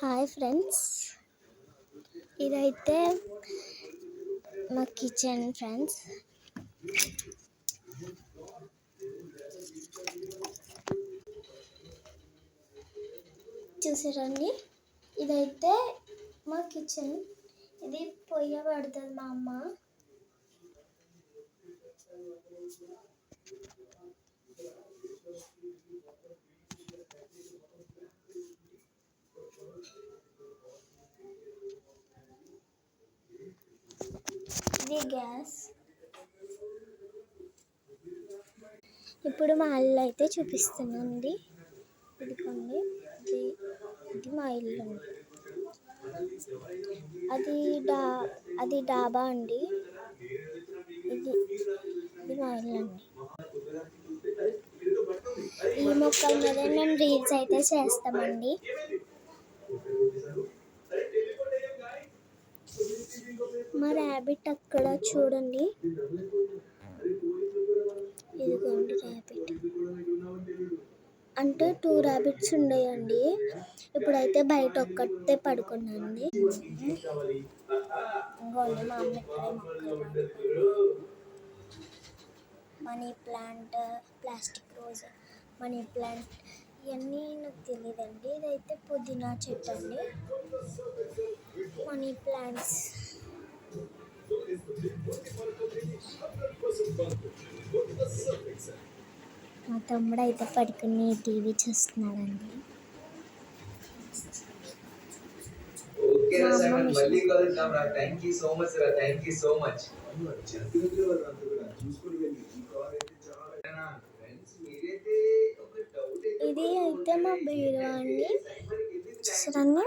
Hi friends, ఇదైతే మా kitchen friends. చూసారండి, ఇదైతే మా కిచెన్. ఇది పొయ్య పడుతుంది మా అమ్మ. ఇది గ్యాస్. ఇప్పుడు మా ఇల్లు అయితే చూపిస్తున్నాండి. ఇదిగోండి, ఇది మా ఇల్లు అండి. అది డాబా అండి. ఇది మా ఇల్లు అండి. ఈ మొక్కల మీద మేము రీల్స్ అయితే చేస్తామండి. మా ర్యాబిట్ అక్కడ చూడండి. ఇదిగోండి ర్యాబిట్. అంటే 2 ర్యాబిట్స్ ఉండేయండి. ఇప్పుడైతే బయట ఒక్కటే పడుకున్నాండి. ఇంకోండి మా అమ్మ ఇక్కడే money plant, plastic rose, money plant ఇవన్నీ నాకు తెలియదండి. ఇదైతే పుదీనా చెట్టు అండి. Money plants. మా తమ్ముడు అయితే పడుకుని టీవీ చూస్తున్నాడండి. ఇది అయితే మా బీరువా అండి. చూసారండి,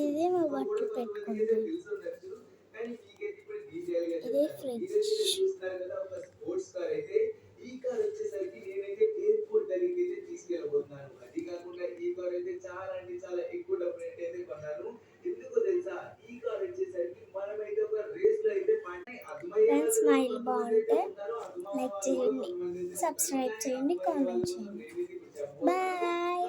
ఇది మా బట్టలు పెట్టుకుంటాం. ఇది ఫ్రిడ్జ్. ఫ్రెండ్స్, మా ఇల్లు బాగుంటే లైక్ చేయండి, సబ్స్క్రైబ్ చేయండి, కామెంట్ చేయండి. బాయ్.